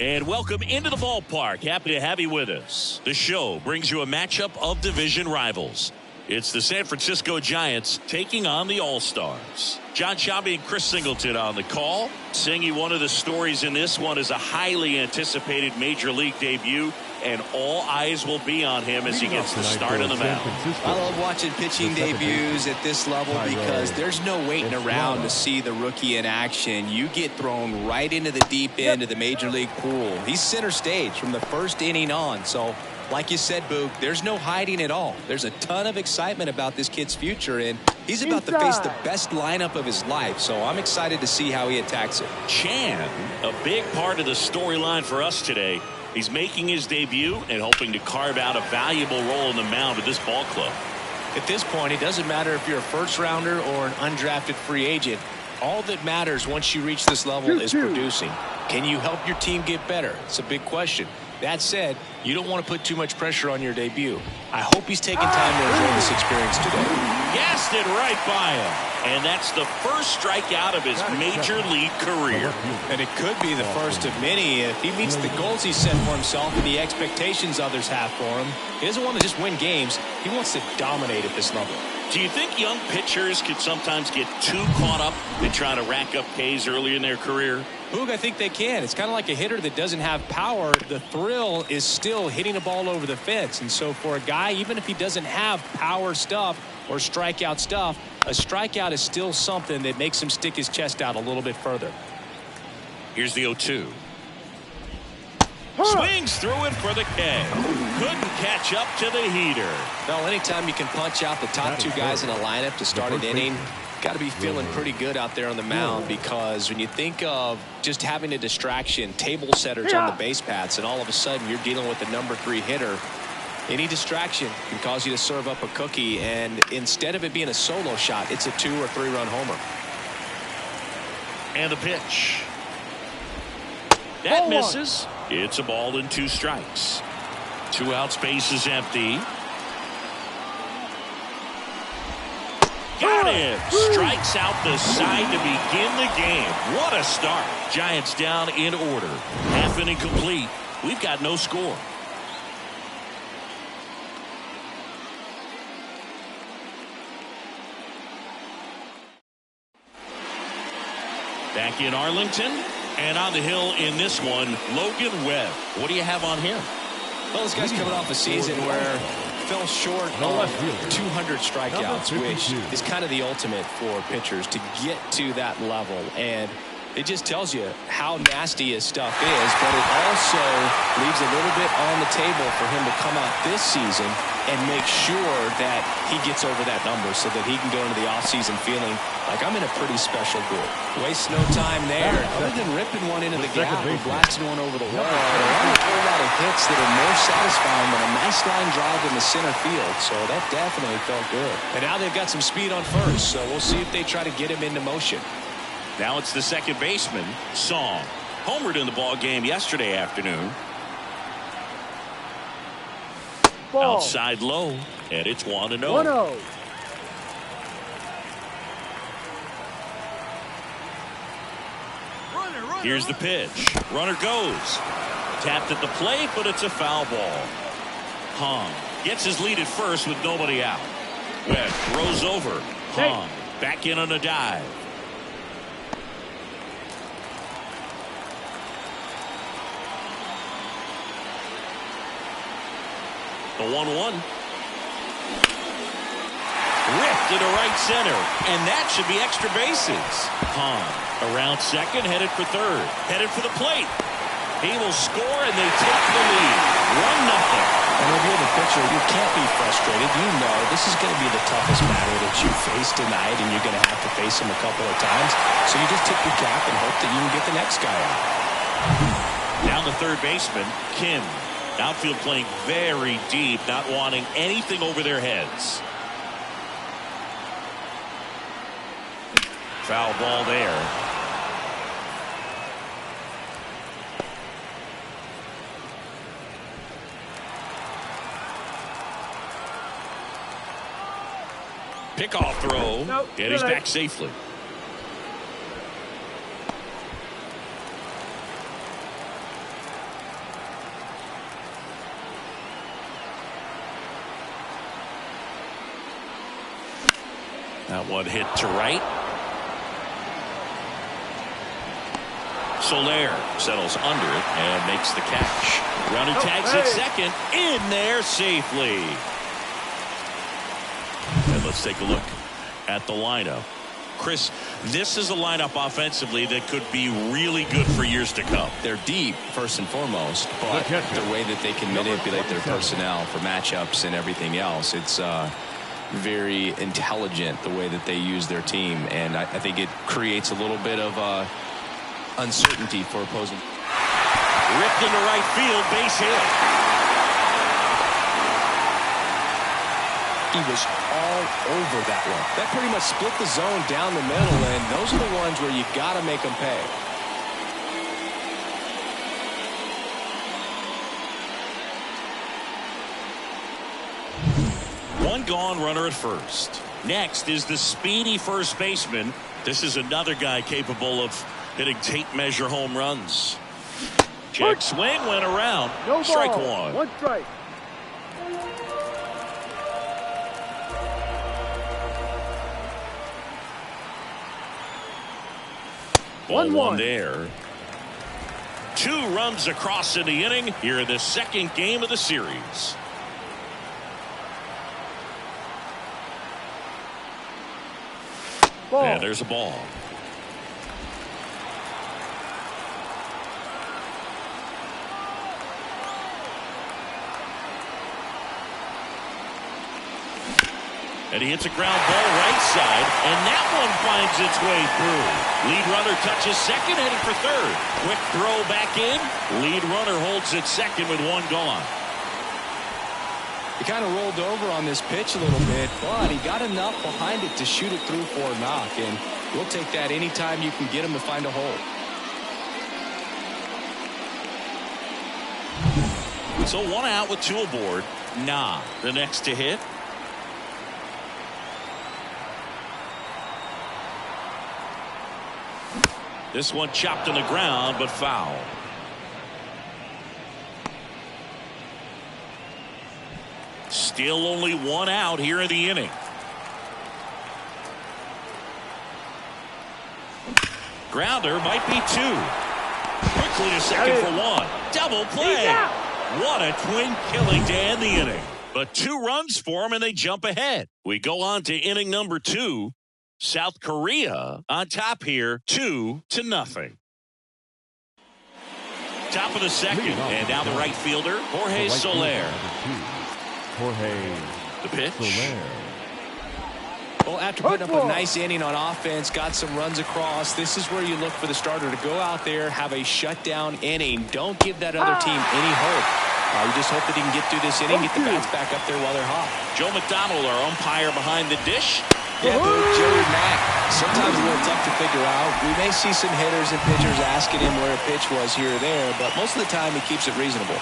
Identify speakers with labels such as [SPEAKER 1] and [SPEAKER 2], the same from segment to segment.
[SPEAKER 1] And welcome into the ballpark. Happy to have you with us. The show brings you a matchup of division rivals. It's the San Francisco Giants taking on the All-Stars. John Shabby and Chris Singleton on the call. Singy, one of the stories in this one is a highly anticipated Major League debut, and all eyes will be on him as he gets the start on the mound.
[SPEAKER 2] I love watching pitching debuts at this level because there's no waiting around to see the rookie in action. You get thrown right into the deep end of the Major League pool. He's center stage from the first inning on, so like you said, Boog, there's no hiding at all. There's a ton of excitement about this kid's future, and he's about to face the best lineup of his life, so I'm excited to see how he attacks it.
[SPEAKER 1] Chan, a big part of the storyline for us today. He's making his debut and hoping to carve out a valuable role in the mound with this ball club.
[SPEAKER 2] At this point, it doesn't matter if you're a first-rounder or an undrafted free agent. All that matters once you reach this level is producing. Can you help your team get better? It's a big question. That said, you don't want to put too much pressure on your debut. I hope he's taking time to enjoy this experience today.
[SPEAKER 1] Gassed it right by him. And that's the first strikeout of his Major League career.
[SPEAKER 2] And it could be the first of many if he meets the goals he set for himself and the expectations others have for him. He doesn't want to just win games. He wants to dominate at this level.
[SPEAKER 1] Do you think young pitchers can sometimes get too caught up in trying to rack up Ks early in their career?
[SPEAKER 2] Boog, I think they can. It's kind of like a hitter that doesn't have power. The thrill is still hitting a ball over the fence. And so for a guy, even if he doesn't have power stuff or strikeout stuff, a strikeout is still something that makes him stick his chest out a little bit further.
[SPEAKER 1] Here's the 0-2. Swings through it for the K. Couldn't catch up to the heater.
[SPEAKER 2] Well, anytime you can punch out the top two guys in a lineup to start an inning, got to be feeling pretty good out there on the mound, because when you think of just having a distraction, table setters on the base paths, and all of a sudden you're dealing with the number 3 hitter, any distraction can cause you to serve up a cookie, and instead of it being a solo shot, it's a 2 or 3 run homer.
[SPEAKER 1] And the pitch. That misses. It's a ball and 2 strikes. 2 outs, base is empty. Got him. Strikes out the side to begin the game. What a start. Giants down in order. Half inning complete. We've got no score. Back in Arlington, and on the hill in this one, Logan Webb. What do you have on him?
[SPEAKER 2] Well, this guy's coming off a season where fell short of 200 strikeouts, which is kind of the ultimate for pitchers to get to that level. And it just tells you how nasty his stuff is, but it also leaves a little bit on the table for him to come out this season and make sure that he gets over that number so that he can go into the offseason feeling like I'm in a pretty special group. Waste no time there. Other than ripping one into the gap or blasting one over the wall, there aren't a whole lot of hits that are more satisfying than a nice line drive in the center field. So that definitely felt good. And now they've got some speed on first, so we'll see if they try to get him into motion.
[SPEAKER 1] Now it's the second baseman, Song. Homered in the ball game yesterday afternoon. Ball. Outside low, and it's 1-0.
[SPEAKER 3] 1-0.
[SPEAKER 1] Here's the pitch. Runner goes. Tapped at the plate, but it's a foul ball. Hong gets his lead at first with nobody out. Webb throws over. Hong back in on a dive. The 1-1. Ripped into right center, and that should be extra bases. Hahn around second, headed for third, headed for the plate. He will score, and they take the lead. 1-0.
[SPEAKER 2] And if you're the pitcher, you can't be frustrated. You know this is going to be the toughest batter that you face tonight, and you're going to have to face him a couple of times. So you just tip your cap and hope that you can get the next guy out.
[SPEAKER 1] Now the third baseman, Kim. Outfield playing very deep, not wanting anything over their heads. Foul ball there. Pickoff throw,
[SPEAKER 3] nope,
[SPEAKER 1] and he's back safely. That one hit to right. Soler settles under it and makes the catch. Runner tags at second, in there safely. And let's take a look at the lineup. Chris, this is a lineup offensively that could be really good for years to come.
[SPEAKER 2] They're deep, first and foremost, but the way that they can manipulate their personnel for matchups and everything else, it's very intelligent the way that they use their team, and I think it creates a little bit of uncertainty for opposing.
[SPEAKER 1] Ripped into right field, base hit.
[SPEAKER 2] He was all over that one. That pretty much split the zone down the middle, and those are the ones where you got to make them pay.
[SPEAKER 1] One gone, runner at first. Next is the speedy first baseman. This is another guy capable of hitting tape measure home runs. Check swing, went around.
[SPEAKER 3] No
[SPEAKER 1] strike
[SPEAKER 3] ball.
[SPEAKER 1] one.
[SPEAKER 3] One strike.
[SPEAKER 1] Ball one there. 2 runs across in the inning here in the second game of the series.
[SPEAKER 3] Ball.
[SPEAKER 1] And there's a ball. And he hits a ground ball right side, and that one finds its way through. Lead runner touches second, heading for third. Quick throw back in. Lead runner holds it second with 1 gone.
[SPEAKER 2] He kind of rolled over on this pitch a little bit, but he got enough behind it to shoot it through for a knock, and we'll take that anytime you can get him to find a hole.
[SPEAKER 1] So 1 out with 2 aboard. The next to hit. This one chopped on the ground, but foul. Still only 1 out here in the inning. Grounder might be 2. Quickly to second for 1. Double play. What a twin killing to end the inning. But 2 runs for him and they jump ahead. We go on to inning number 2. South Korea on top here, 2-0. Top of the second, and now the right fielder, Jorge Soler. The pitch.
[SPEAKER 2] Well, after putting up a nice inning on offense, got some runs across, this is where you look for the starter to go out there, have a shutdown inning. Don't give that other team any hope. You just hope that he can get through this inning, get the bats back up there while they're hot.
[SPEAKER 1] Joe McDonald, our umpire behind the dish.
[SPEAKER 2] Yeah, but Joey Mack, sometimes a little tough to figure out. We may see some hitters and pitchers asking him where a pitch was here or there, but most of the time he keeps it reasonable.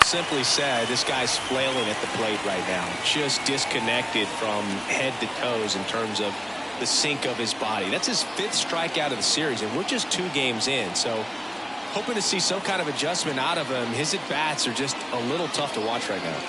[SPEAKER 2] Simply said, this guy's flailing at the plate right now. Just disconnected from head to toes in terms of the sink of his body. That's his 5th strikeout of the series, and we're just 2 games in. So hoping to see some kind of adjustment out of him. His at-bats are just a little tough to watch right now.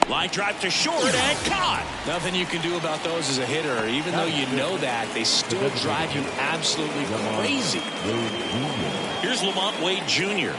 [SPEAKER 1] Line drive to short and caught.
[SPEAKER 2] Nothing you can do about those as a hitter. Even though you know that, they still drive you absolutely crazy.
[SPEAKER 1] Here's Lamont Wade Jr.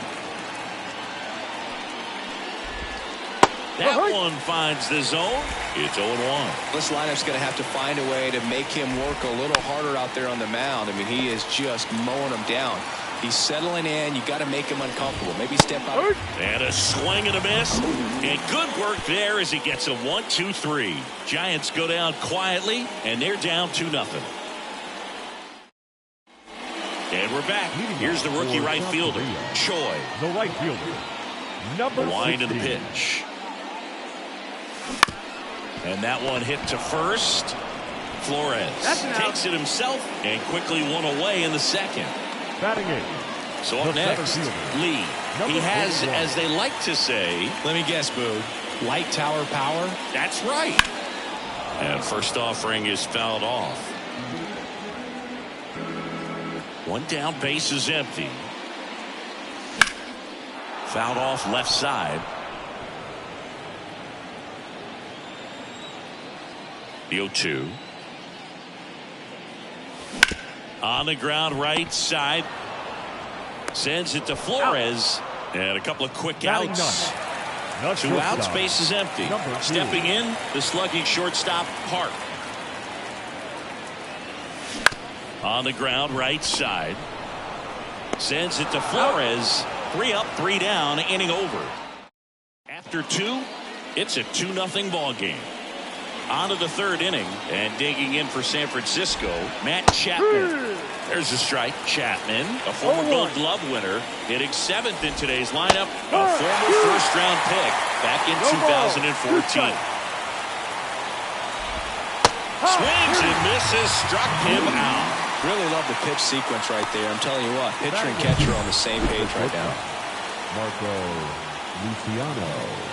[SPEAKER 1] That one finds the zone. It's 0-1.
[SPEAKER 2] This lineup's going to have to find a way to make him work a little harder out there on the mound. I mean, he is just mowing them down. He's settling in. You got to make him uncomfortable. Maybe step out.
[SPEAKER 1] And a swing and a miss. And good work there as he gets a 1-2-3. Giants go down quietly, and they're down 2-0. And we're back. Here's the rookie right fielder, Choi.
[SPEAKER 3] The right fielder, number 16.
[SPEAKER 1] Wind of the pitch. And that one hit to first. Flores takes it himself and quickly one away in the second.
[SPEAKER 3] Batting eight.
[SPEAKER 1] So up next, Lee. He has, as they like to say,
[SPEAKER 2] let me guess, Boo, light tower power?
[SPEAKER 1] That's right. And first offering is fouled off. One down, base is empty. Fouled off left side. The 0-2. On the ground right side. Sends it to Flores. And a couple of quick outs. 2 outs, base is empty. Stepping in, the slugging shortstop, Park. On the ground right side. Sends it to Flores. 3 up, 3 down, inning over. After 2, it's a 2-0 ball game. On to the third inning, and digging in for San Francisco, Matt Chapman. There's a strike. Chapman, a former Gold Glove winner, hitting 7th in today's lineup, a former first-round pick back in 2014. Swings and misses, struck him out.
[SPEAKER 2] Really love the pitch sequence right there. I'm telling you what, pitcher and catcher on the same page right now.
[SPEAKER 3] Marco Luciano.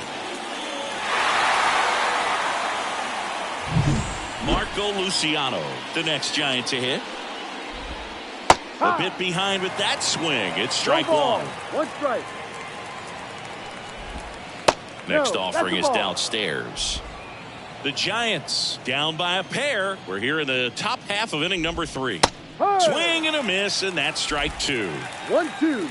[SPEAKER 1] Marco Luciano, the next Giant to hit. A bit behind with that swing. It's strike one.
[SPEAKER 3] One strike.
[SPEAKER 1] Next offering is downstairs. The Giants down by a pair. We're here in the top half of inning number 3. Swing and a miss, and that's strike 2.
[SPEAKER 3] 1-2.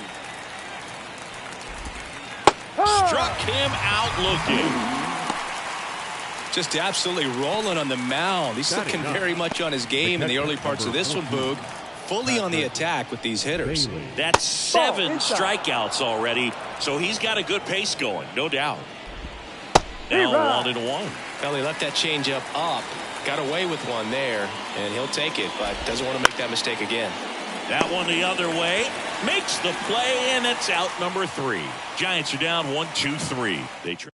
[SPEAKER 1] Struck him out looking.
[SPEAKER 2] Just absolutely rolling on the mound. He's looking very much on his game in the early parts of this one, Boog. Fully on the attack with these hitters.
[SPEAKER 1] That's 7 strikeouts already, so he's got a good pace going, no doubt. Now 1-1.
[SPEAKER 2] Kelly let that changeup up. Got away with one there, and he'll take it, but doesn't want to make that mistake again.
[SPEAKER 1] That one the other way. Makes the play, and it's out number 3. Giants are down 1-2-3. They try.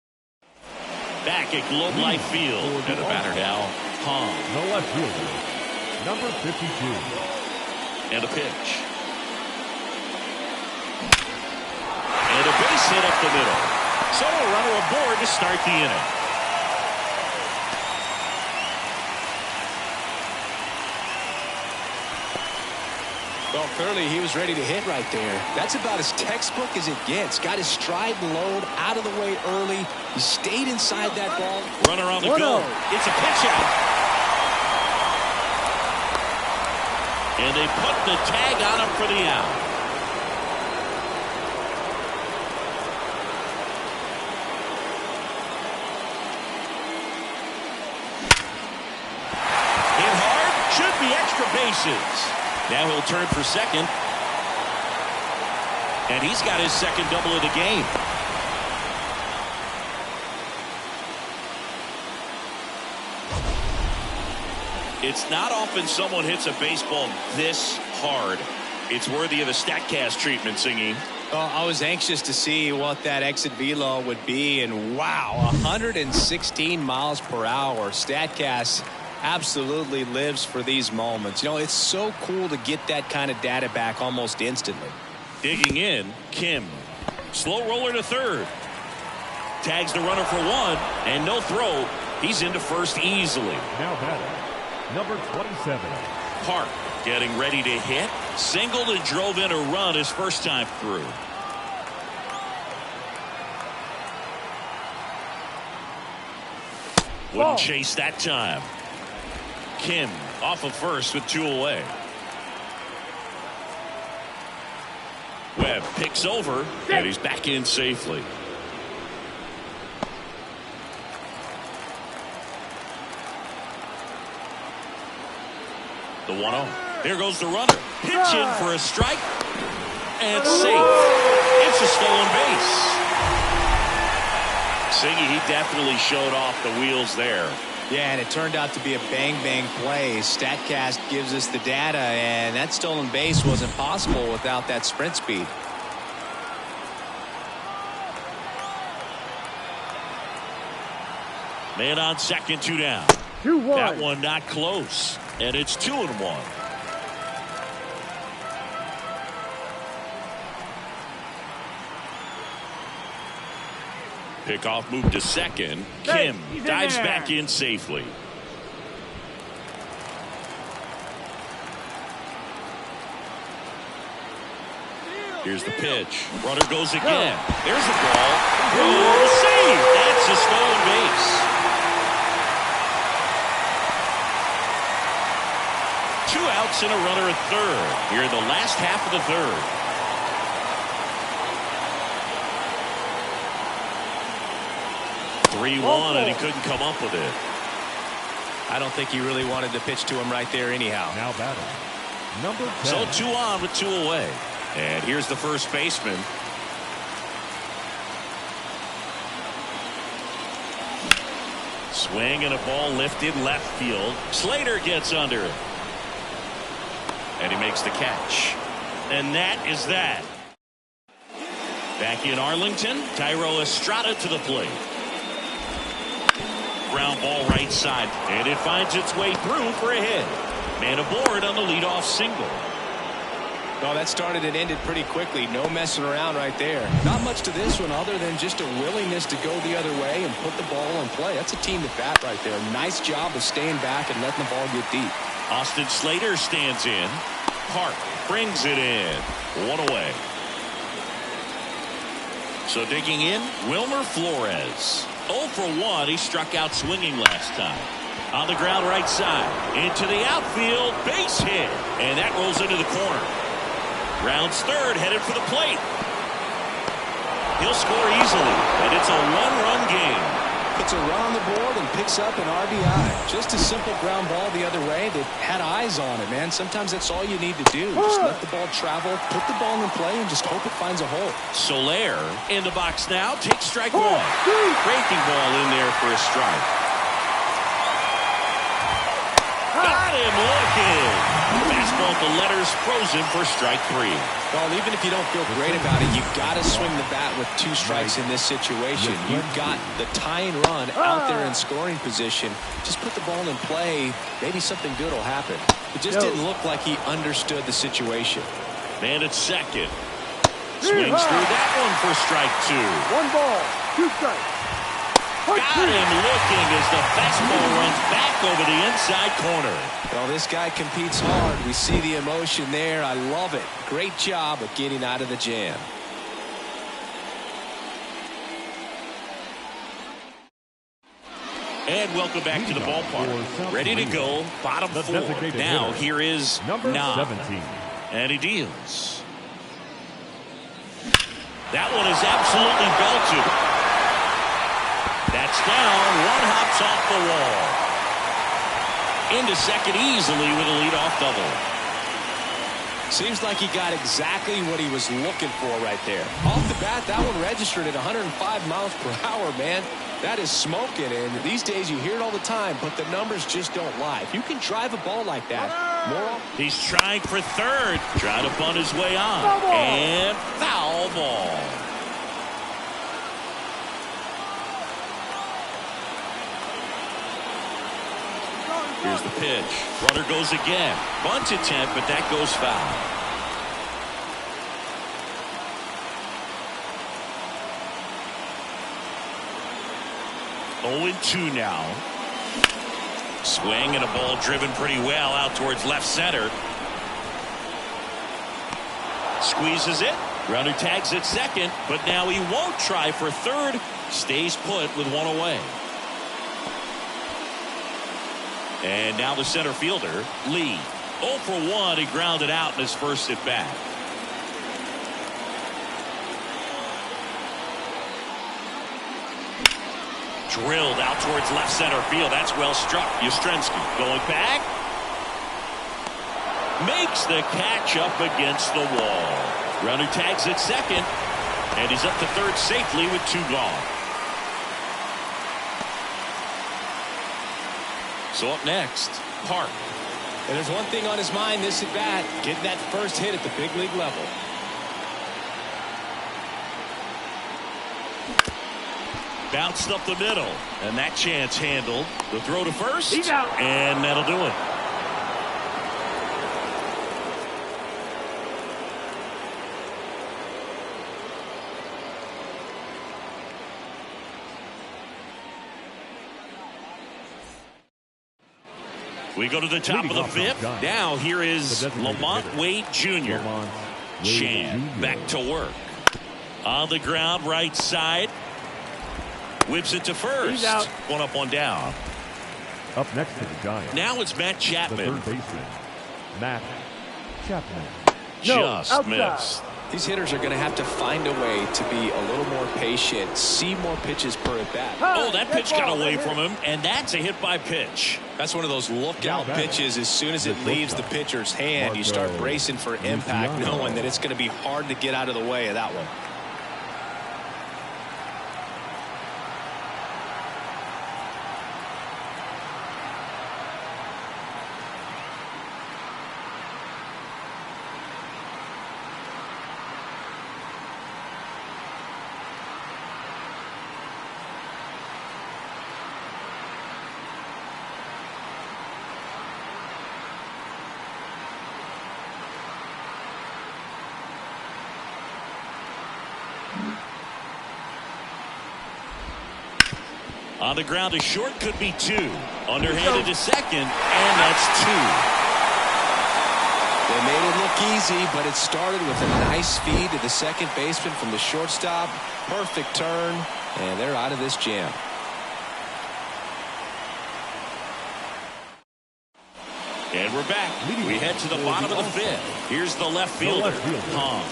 [SPEAKER 1] Back at Globe Life Field. And the batter now, Hong.
[SPEAKER 3] The left fielder, number 52.
[SPEAKER 1] And a pitch. And a base hit up the middle. So a runner aboard to start the inning.
[SPEAKER 2] Well, clearly he was ready to hit right there. That's about as textbook as it gets. Got his stride and load out of the way early. He stayed inside that ball.
[SPEAKER 1] Runner on the go. It's a pitch out. And they put the tag on him for the out. Hit hard. Should be extra bases. Now he'll turn for second. And he's got his second double of the game. It's not often someone hits a baseball this hard. It's worthy of a StatCast treatment, Singing.
[SPEAKER 2] Well, I was anxious to see what that exit velo would be, and wow, 116 miles per hour. StatCast absolutely lives for these moments. You know, it's so cool to get that kind of data back almost instantly.
[SPEAKER 1] Digging in, Kim. Slow roller to third. Tags the runner for 1, and no throw. He's into first easily.
[SPEAKER 3] Now batting, number 27.
[SPEAKER 1] Park getting ready to hit. Singled and drove in a run his first time through. Wouldn't chase that time. Kim off of first with 2 away. Webb picks over, and he's back in safely. The 1-0. Here goes the runner. Pitch in for a strike. And safe. It's a stolen base. Singy, he definitely showed off the wheels there.
[SPEAKER 2] Yeah, and it turned out to be a bang-bang play. StatCast gives us the data, and that stolen base wasn't possible without that sprint speed.
[SPEAKER 1] Man on second, 2 down.
[SPEAKER 3] 2-1.
[SPEAKER 1] That one not close, and it's 2-1. Pickoff move to second. Kim dives back in safely. Here's the pitch. Runner goes again. There's a ball. Oh, save! That's a stolen base. 2 outs and a runner at third. Here in the last half of the third. Three-1, and he couldn't come up with it.
[SPEAKER 2] I don't think he really wanted to pitch to him right there anyhow.
[SPEAKER 3] Now batting, number 10.
[SPEAKER 1] So 2 on with 2 away. And here's the first baseman. Swing and a ball lifted left field. Slater gets under it. And he makes the catch. And that is that. Back in Arlington, Tyro Estrada to the plate. Ground ball right side, and it finds its way through for a hit. Man aboard on the leadoff single.
[SPEAKER 2] No, that started and ended pretty quickly. No messing around right there. Not much to this one other than just a willingness to go the other way and put the ball in play. That's a team at bat right there. Nice job of staying back and letting the ball get deep.
[SPEAKER 1] Austin Slater stands in. Park brings it in. 1 away. So digging in, Wilmer Flores. 0 for 1. He struck out swinging last time. On the ground right side. Into the outfield. Base hit. And that rolls into the corner. Rounds third. Headed for the plate. He'll score easily. And it's a 1-run game.
[SPEAKER 2] Puts a run on the board and picks up an RBI. Just a simple ground ball the other way that had eyes on it, man. Sometimes that's all you need to do. Just let the ball travel, put the ball in play, and just hope it finds a hole.
[SPEAKER 1] Soler in the box now. Takes strike 1. Breaking ball in there for a strike. Got him looking. Fastball at the letters frozen for strike 3.
[SPEAKER 2] Well, even if you don't feel great about it, you've got to swing the bat with 2 strikes in this situation. You've got the tying run out there in scoring position. Just put the ball in play. Maybe something good will happen. It just didn't look like he understood the situation.
[SPEAKER 1] Man at second. Swings through that one for strike 2.
[SPEAKER 3] 1 ball, 2 strikes.
[SPEAKER 1] Got him looking as the fastball runs back over the inside corner.
[SPEAKER 2] Well, this guy competes hard. We see the emotion there. I love it. Great job of getting out of the jam.
[SPEAKER 1] And welcome back to the ballpark. Ready to go. Bottom 4. Now here is
[SPEAKER 3] number
[SPEAKER 1] 9.
[SPEAKER 3] 17.
[SPEAKER 1] And he deals. That one is absolutely belted. That's down. 1 hops off the wall. Into second easily with a leadoff double.
[SPEAKER 2] Seems like he got exactly what he was looking for right there. Off the bat, that one registered at 105 miles per hour, man. That is smoking, and these days you hear it all the time, but the numbers just don't lie. If you can drive a ball like that, more.
[SPEAKER 1] He's trying for third. Trying to bunt his way on. And foul ball. Here's the pitch. Runner goes again. Bunt attempt, but that goes foul. Oh, 0-2 now. Swing and a ball driven pretty well out towards left center. Squeezes it. Runner tags at second, but now he won't try for third. Stays put with 1 away. And now the center fielder, Lee. 0 for 1. He grounded out in his first at bat. Drilled out towards left center field. That's well struck. Yastrzemski going back. Makes the catch up against the wall. Runner tags at second. And he's up to third safely with 2 gone. So up next, Park.
[SPEAKER 2] And there's one thing on his mind this at bat, getting that first hit at the big league level.
[SPEAKER 1] Bounced up the middle, and that chance handled. The throw to first,
[SPEAKER 3] He's out.
[SPEAKER 1] And that'll do it. We go to the top of the 5th. Now here is Lamont Wade Jr. Chan back to work. On the ground, right side. Whips it to first.
[SPEAKER 3] He's out.
[SPEAKER 1] 1 up, 1 down.
[SPEAKER 3] Up next to the Giants.
[SPEAKER 1] Now it's Matt
[SPEAKER 3] The
[SPEAKER 1] Chapman.
[SPEAKER 3] third baseman, Matt Chapman.
[SPEAKER 1] Just
[SPEAKER 3] outside.
[SPEAKER 1] missed.
[SPEAKER 2] These hitters are going to have to find a way to be a little more patient, see more pitches per at bat.
[SPEAKER 1] Oh, that pitch got away from him, and that's a hit by pitch.
[SPEAKER 2] That's one of those lookout pitches. As soon as it leaves the pitcher's hand, you start bracing for impact, knowing that it's going to be hard to get out of the way of that one.
[SPEAKER 1] On the ground to short, could be 2. Underhanded to second, and that's 2.
[SPEAKER 2] They made it look easy, but it started with a nice feed to the second baseman from the shortstop. Perfect turn, and they're out of this jam.
[SPEAKER 1] And we're back. We head to the bottom of the 5th. Here's the left fielder, Hong.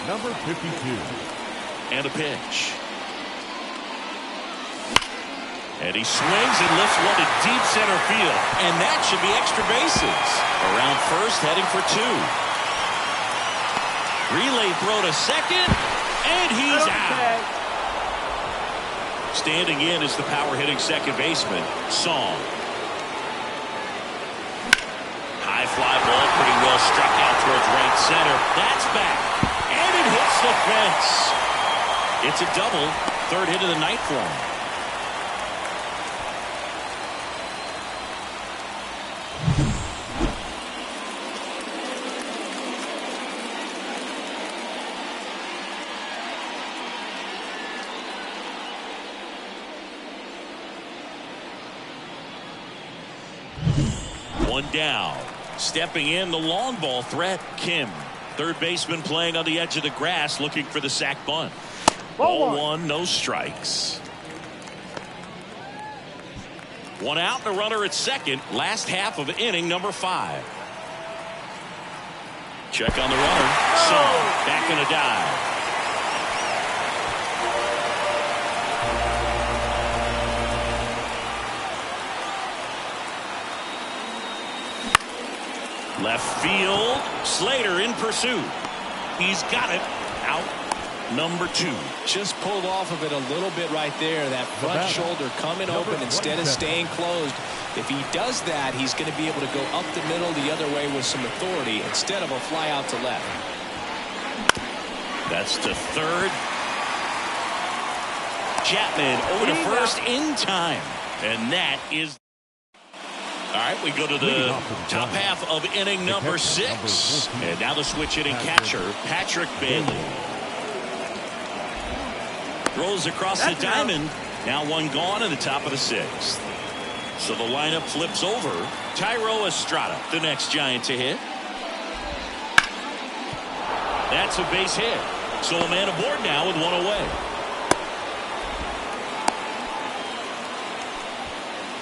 [SPEAKER 3] Number 52.
[SPEAKER 1] And a pitch. And he swings and lifts one to deep center field. And that should be extra bases. Around first, heading for 2. Relay throw to second. And he's out. Standing in is the power-hitting second baseman, Song. High fly ball, pretty well struck out towards right center. That's back. And it hits the fence. It's a double. 3rd hit of the night for him. One down. Stepping in, the long ball threat, Kim. 3rd baseman playing on the edge of the grass, looking for the sac bunt. Ball 1, no strikes. 1 out and a runner at second. Last half of inning number 5. Check on the runner. Song back in a dive. Left field. Slater in pursuit. He's got it. Out number 2.
[SPEAKER 2] Just pulled off of it a little bit right there. That front shoulder coming open instead of staying closed. If he does that, he's going to be able to go up the middle the other way with some authority instead of a fly out to left.
[SPEAKER 1] That's to 3rd. Chapman over to first in time. And that is. All right, we go to the top half of inning number 6. And now the switch hitting catcher, Patrick Bailey. Throws across the diamond. Now 1 gone in the top of the 6th. So the lineup flips over. Tyro Estrada, the next Giant to hit. That's a base hit. So a man aboard now with 1 away.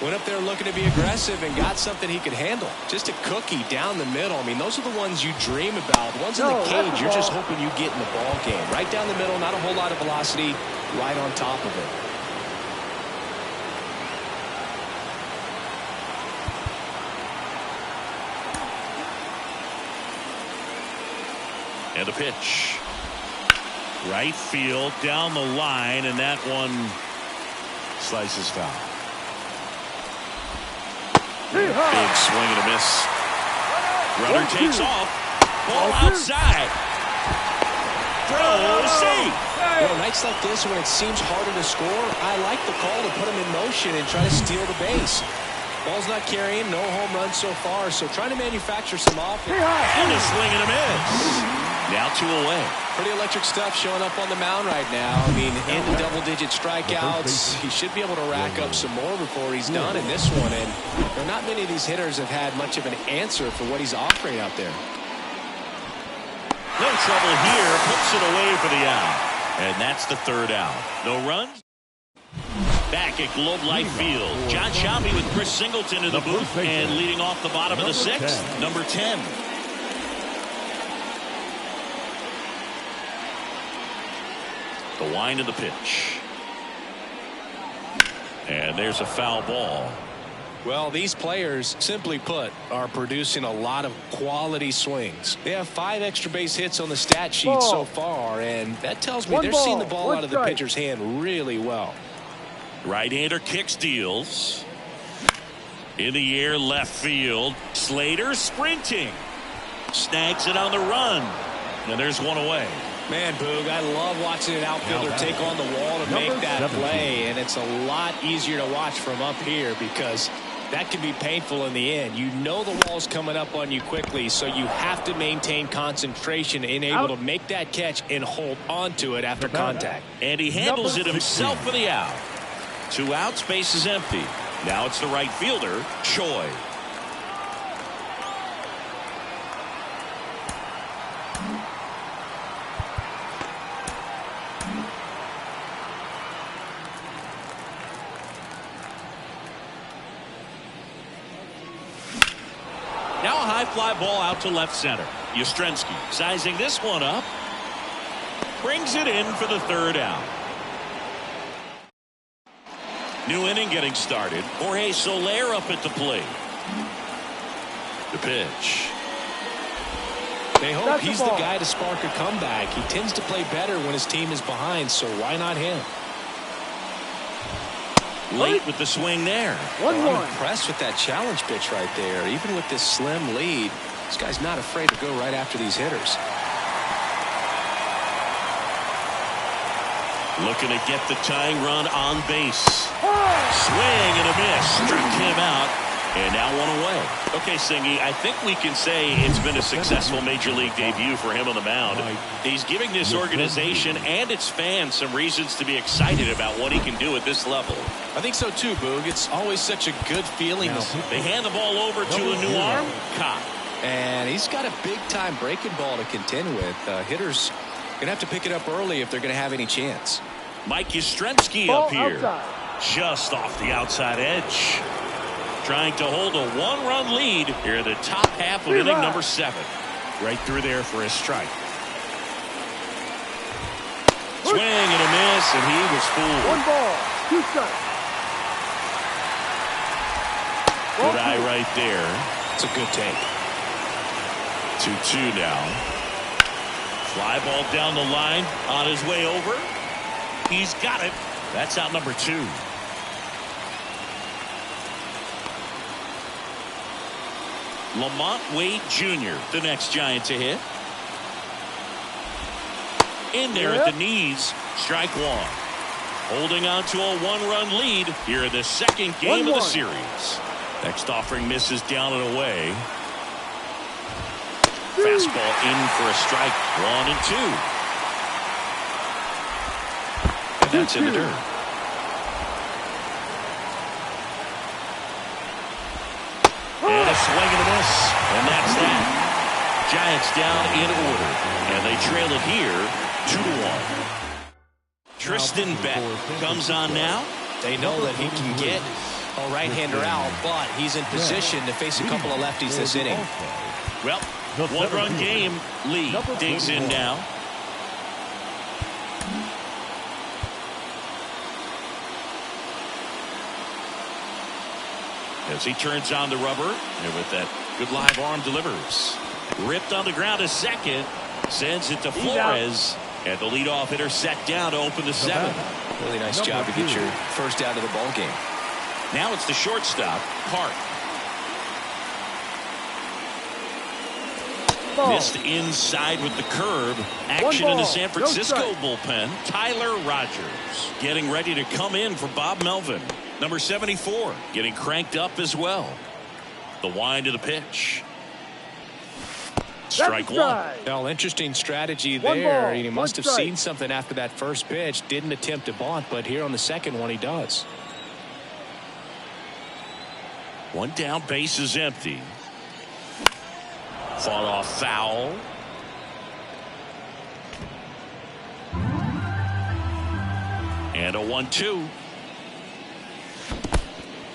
[SPEAKER 2] Went up there looking to be aggressive and got something he could handle. Just a cookie down the middle. I mean, those are the ones you dream about. The ones in the cage, you're just hoping you get in the ball game. Right down the middle, not a whole lot of velocity, right on top of it.
[SPEAKER 1] And the pitch. Right field, down the line, and that one slices foul. Big swing and a miss. Runner takes off. Ball outside. Throw, safe.
[SPEAKER 2] You know, nights like this when it seems harder to score, I like the call to put him in motion and try to steal the base. Ball's not carrying, no home runs so far, so trying to manufacture some offense.
[SPEAKER 1] And a swing and a miss. Now 2 away.
[SPEAKER 2] Pretty electric stuff showing up on the mound right now. I mean, into double-digit strikeouts. He should be able to rack up some more before he's done in this one. And there are not many of these hitters have had much of an answer for what he's offering out there.
[SPEAKER 1] No trouble here. Puts it away for the out. And that's the 3rd out. No runs. Back at Globe Life Field. John Shelby with Chris Singleton in the booth. And leading off the bottom of the 6th, number 10. The wind of the pitch. And there's a foul ball.
[SPEAKER 2] Well, these players, simply put, are producing a lot of quality swings. They have 5 extra base hits on the stat sheet so far, and that tells me they're seeing the ball out of the pitcher's hand really well.
[SPEAKER 1] Right-hander kicks, deals. In the air, left field. Slater sprinting. Snags it on the run. And there's one away.
[SPEAKER 2] Man, Boog, I love watching an outfielder take on the wall to make that play, and it's a lot easier to watch from up here because that can be painful in the end. You know the wall's coming up on you quickly, so you have to maintain concentration and able to make that catch and hold on to it after contact.
[SPEAKER 1] And he handles it himself for the out. 2 outs, base is empty. Now it's the right fielder, Choi. Now a high fly ball out to left center. Yastrzemski sizing this one up. Brings it in for the 3rd out. New inning getting started. Jorge Soler up at the plate. The pitch.
[SPEAKER 2] They hope he's the guy to spark a comeback. He tends to play better when his team is behind, so why not him?
[SPEAKER 1] Late with the swing there.
[SPEAKER 2] I'm impressed with that challenge pitch right there. Even with this slim lead, this guy's not afraid to go right after these hitters.
[SPEAKER 1] Looking to get the tying run on base. Swing and a miss. Struck him out. And now 1 away. Okay, Singy, I think we can say it's been a successful Major League debut for him on the mound. He's giving this organization and its fans some reasons to be excited about what he can do at this level.
[SPEAKER 2] I think so too, Boog. It's always such a good feeling.
[SPEAKER 1] They hand the ball over to a new arm, Cobb.
[SPEAKER 2] And he's got a big-time breaking ball to contend with. Hitters going to have to pick it up early if they're going to have any chance.
[SPEAKER 1] Mike Yastrzemski up here. Just off the outside edge. Trying to hold a 1-run lead here in the top half of inning number 7. Right through there for a strike. Swing and a miss, and he was fooled.
[SPEAKER 4] 1 ball, 2 strikes.
[SPEAKER 1] Good eye right there.
[SPEAKER 2] It's a good take.
[SPEAKER 1] 2-2 now. Fly ball down the line on his way over. He's got it. That's out number 2. Lamont Wade Jr., the next Giant to hit. In there at the knees, strike 1. Holding on to a 1-run lead here in the 2nd game of the series. Next offering misses down and away. Fastball in for a strike. 1 and 2. And that's in the dirt. And a swing and a miss. And that's that. Giants down in order. And they trail it here 2-1. Tristan Beck comes on now.
[SPEAKER 2] They know that he can get A right-hander out, but he's in position to face a couple of lefties this inning.
[SPEAKER 1] Well, one-run game. Lee digs in now. As he turns on the rubber, and with that good live arm delivers. Ripped on the ground to second. Sends it to Flores. And the leadoff hitter set down to open the seventh.
[SPEAKER 2] Really nice job to get your first out of the ball game.
[SPEAKER 1] Now it's the shortstop, Park. Missed inside with the curve. Action in the San Francisco bullpen. Tyler Rogers getting ready to come in for Bob Melvin. Number 74 getting cranked up as well. The wind of the pitch. Strike one.
[SPEAKER 2] Well, interesting strategy there. He must have seen something after that first pitch. Didn't attempt to bunt, but here on the second one he does.
[SPEAKER 1] One down, base is empty. Fought off foul. And a 1-2.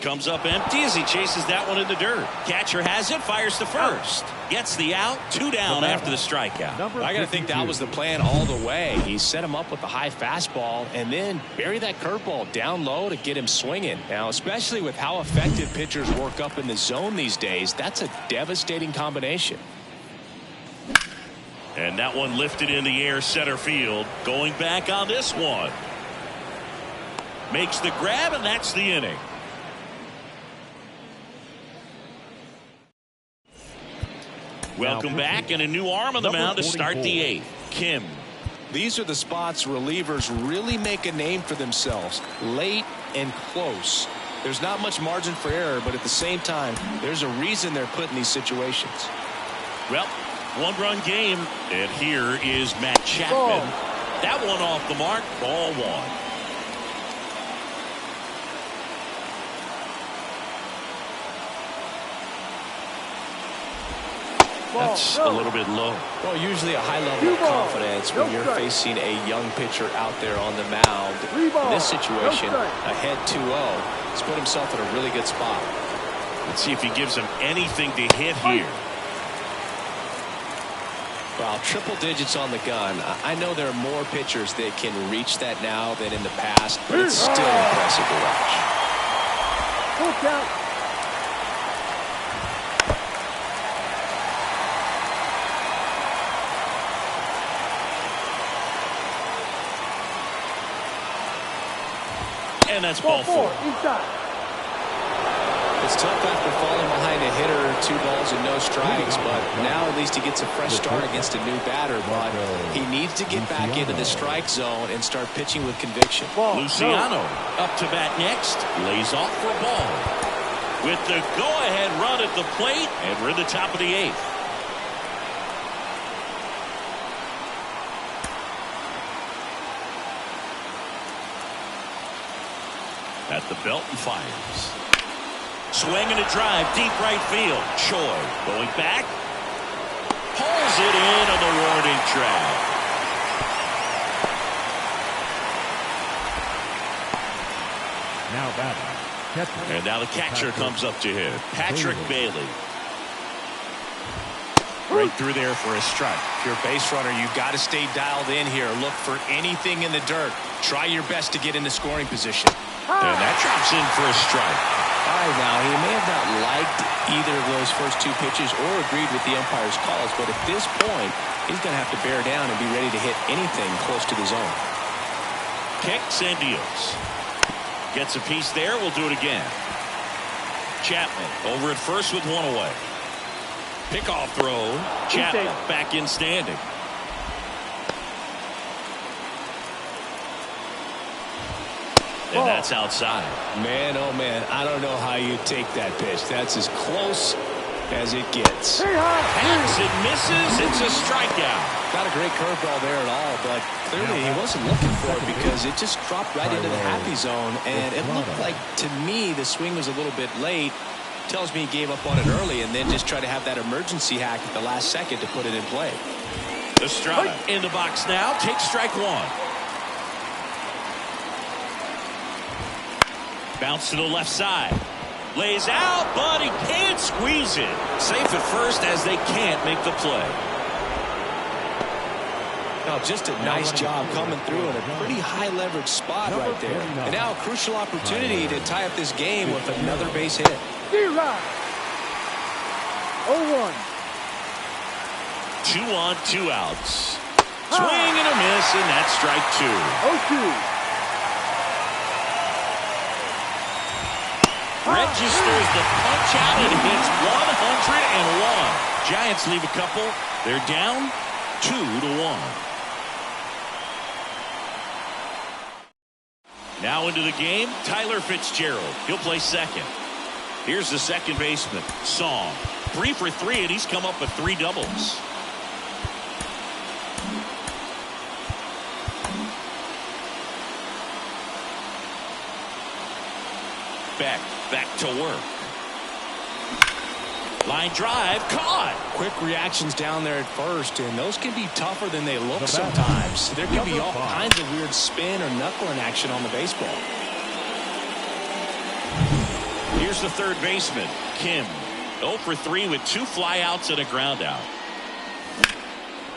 [SPEAKER 1] Comes up empty as he chases that one in the dirt. Catcher has it, fires to first. Gets the out, 2 down after the strikeout.
[SPEAKER 2] I got to think that was the plan all the way. He set him up with a high fastball and then bury that curveball down low to get him swinging. Now, especially with how effective pitchers work up in the zone these days, that's a devastating combination.
[SPEAKER 1] And that one lifted in the air center field. Going back on this one. Makes the grab, and that's the inning. Welcome back, and a new arm on the mound to start the 8th. Kim.
[SPEAKER 2] These are the spots relievers really make a name for themselves. Late and close. There's not much margin for error, but at the same time, there's a reason they're put in these situations.
[SPEAKER 1] Well, one-run game, and here is Matt Chapman. That one off the mark, ball 1. That's a little bit low.
[SPEAKER 2] Well, usually a high level of confidence when you're facing a young pitcher out there on the mound. In this situation, ahead 2-0, he's put himself in a really good spot.
[SPEAKER 1] Let's see if he gives him anything to hit here.
[SPEAKER 2] Well, triple digits on the gun. I know there are more pitchers that can reach that now than in the past, but it's still impressive to watch.
[SPEAKER 4] Full count.
[SPEAKER 1] And that's ball 4.
[SPEAKER 2] It's tough after falling behind a hitter, 2 balls and no strikes, but now at least he gets a fresh start against a new batter. But he needs to get back into the strike zone and start pitching with conviction.
[SPEAKER 1] Luciano up to bat next, lays off for a ball. With the go-ahead run at the plate, and we're at the top of the 8th. At the belt and fires. Swing and a drive, deep right field. Choi going back. Pulls it in on the warning track.
[SPEAKER 3] Now batting.
[SPEAKER 1] And now the catcher comes up to him. Patrick Bailey. Right through there for a strike.
[SPEAKER 2] If you're a base runner, you've got to stay dialed in here. Look for anything in the dirt. Try your best to get in the scoring position.
[SPEAKER 1] And that drops in for a strike.
[SPEAKER 2] All right, now, he may have not liked either of those first 2 pitches or agreed with the umpire's calls, but at this point, he's going to have to bear down and be ready to hit anything close to the zone.
[SPEAKER 1] Kicks and deals. Gets a piece there. We'll do it again. Chapman over at first with 1 away. Pickoff throw. Chapman back in standing. And that's outside.
[SPEAKER 2] Man, oh man, I don't know how you take that pitch. That's as close as it gets.
[SPEAKER 1] Hacks and misses. It's a strikeout.
[SPEAKER 2] Not a great curveball there at all, but clearly he wasn't looking for it because it just dropped right into the happy zone. And it looked like, to me, the swing was a little bit late. Tells me he gave up on it early and then just tried to have that emergency hack at the last second to put it in play.
[SPEAKER 1] Estrada in the box now. Takes strike 1. Bounce to the left side. Lays out, but he can't squeeze it. Safe at first as they can't make the play.
[SPEAKER 2] Oh, just a nice job coming through in a pretty high leverage spot right there. And now a crucial opportunity to tie up this game with another base hit.
[SPEAKER 4] 0-1.
[SPEAKER 1] 2 on, 2 outs. Swing and a miss, and that's strike 2.
[SPEAKER 4] 0-2.
[SPEAKER 1] Registers the punch out and hits 101. Giants leave a couple. They're down 2-1. Now into the game, Tyler Fitzgerald. He'll play second. Here's the second baseman, Song. 3 for 3, and he's come up with 3 doubles. Back to work. Line drive, caught.
[SPEAKER 2] Quick reactions down there at first, and those can be tougher than they look sometimes. There can be all kinds of weird spin or knuckling action on the baseball.
[SPEAKER 1] Here's the third baseman, Kim. 0 for 3 with 2 flyouts and a ground out.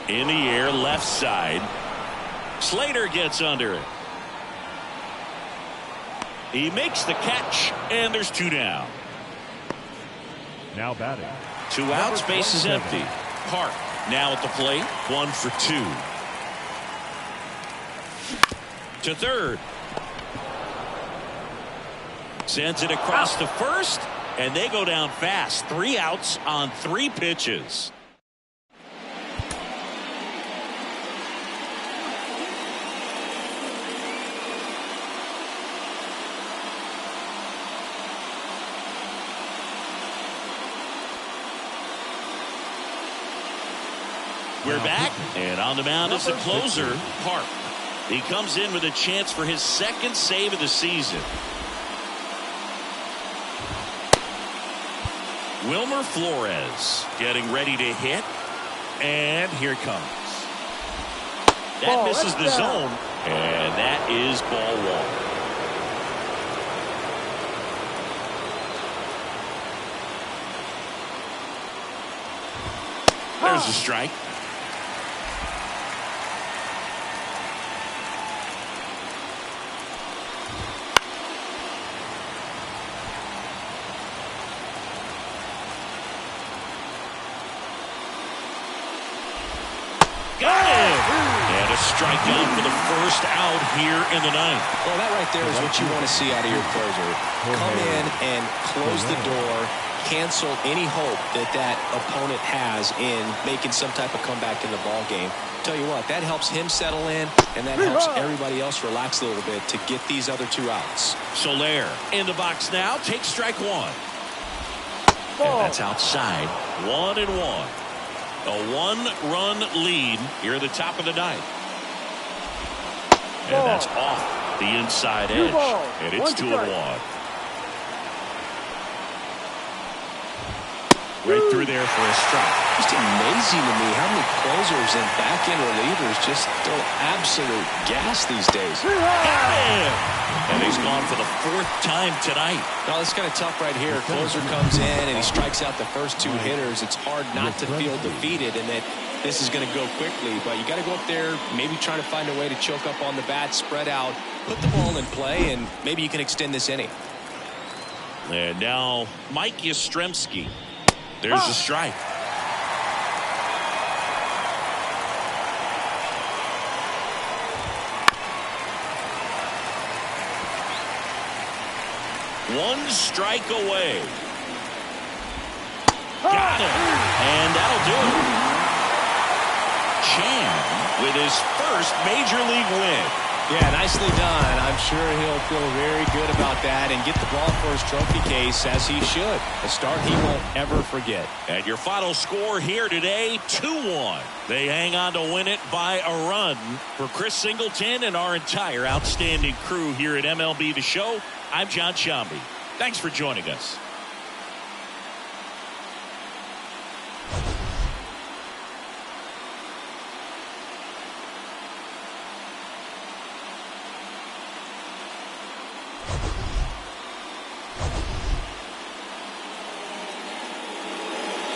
[SPEAKER 1] In the air, left side. Slater gets under it. He makes the catch, and there's 2 down.
[SPEAKER 3] Now batting.
[SPEAKER 1] 2 outs, base is empty. Park now at the plate, 1 for 2. To third. Sends it across to first, and they go down fast. 3 outs on 3 pitches. We're back, and on the mound is the closer, Park. He comes in with a chance for his 2nd save of the season. Wilmer Flores getting ready to hit, and here it comes. That misses the zone, and that is ball 1. There's a strike. Got it! And a strikeout for the first out here in the 9th.
[SPEAKER 2] Well, that right there is what you want to see out of your closer. Come in and close the door, cancel any hope that that opponent has in making some type of comeback in the ball game. Tell you what, that helps him settle in, and that helps everybody else relax a little bit to get these other 2 outs.
[SPEAKER 1] Soler in the box now, takes strike 1. And that's outside. 1-1. A 1-run lead here at the top of the 9th. And that's off the inside edge. And it's 2-1. Right through there for a strike.
[SPEAKER 2] Just amazing to me how many closers and back-end relievers just throw absolute gas these days.
[SPEAKER 1] And he's gone for the 4th time tonight.
[SPEAKER 2] Well, it's kind of tough right here. Closer comes in and he strikes out the first 2 hitters. It's hard not to feel defeated and that this is going to go quickly. But you got to go up there, maybe try to find a way to choke up on the bat, spread out, put the ball in play, and maybe you can extend this inning.
[SPEAKER 1] And now Mike Yastrzemski. There's a strike. One strike away. Got him. And that'll do it. Chan with his first major league win.
[SPEAKER 2] Yeah, nicely done. I'm sure he'll feel very good about that and get the ball for his trophy case, as he should. A start he won't ever forget.
[SPEAKER 1] And your final score here today, 2-1. They hang on to win it by a run. For Chris Singleton and our entire outstanding crew here at MLB The Show, I'm John Shambi. Thanks for joining us.